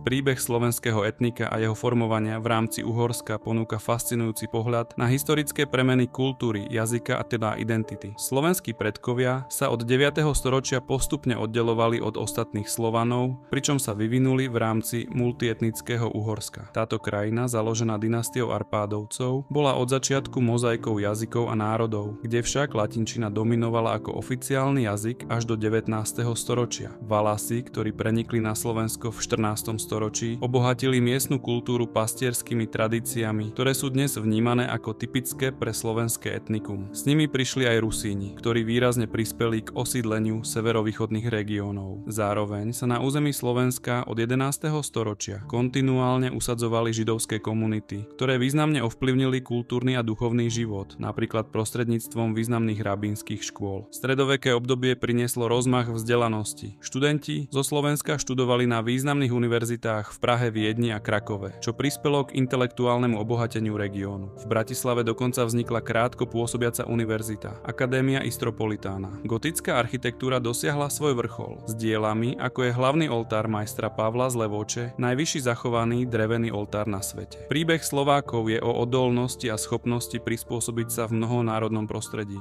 Príbeh slovenského etnika a jeho formovania v rámci Uhorska ponúka fascinujúci pohľad na historické premeny kultúry, jazyka a teda identity. Slovenskí predkovia sa od 9. storočia postupne oddelovali od ostatných Slovanov, pričom sa vyvinuli v rámci multietnického Uhorska. Táto krajina, založená dynastiou Arpádovcov, bola od začiatku mozaikou jazykov a národov, kde však latinčina dominovala ako oficiálny jazyk až do 19. storočia. Valasi, ktorí prenikli na Slovensko v 14. storočí, obohatili miestnu kultúru pastierskými tradíciami, ktoré sú dnes vnímané ako typické pre slovenské etnikum. S nimi prišli aj Rusíni, ktorí výrazne prispeli k osídleniu severovýchodných regiónov. Zároveň sa na území Slovenska od 11. storočia kontinuálne usadzovali židovské komunity, ktoré významne ovplyvnili kultúrny a duchovný život, napríklad prostredníctvom významných rabínskych škôl. Stredoveké obdobie prinieslo rozmach vzdelanosti. Študenti zo Slovenska študovali na významných univerzitách v Prahe, Viedni a Krakove, čo prispelo k intelektuálnemu obohateniu regiónu. V Bratislave dokonca vznikla krátko pôsobiaca univerzita, Akadémia Istropolitána. Gotická architektúra dosiahla svoj vrchol s dielami, ako je hlavný oltár majstra Pavla z Levoče, najvyšší zachovaný drevený oltár na svete. Príbeh Slovákov je o odolnosti a schopnosti prispôsobiť sa v mnohonárodnom prostredí.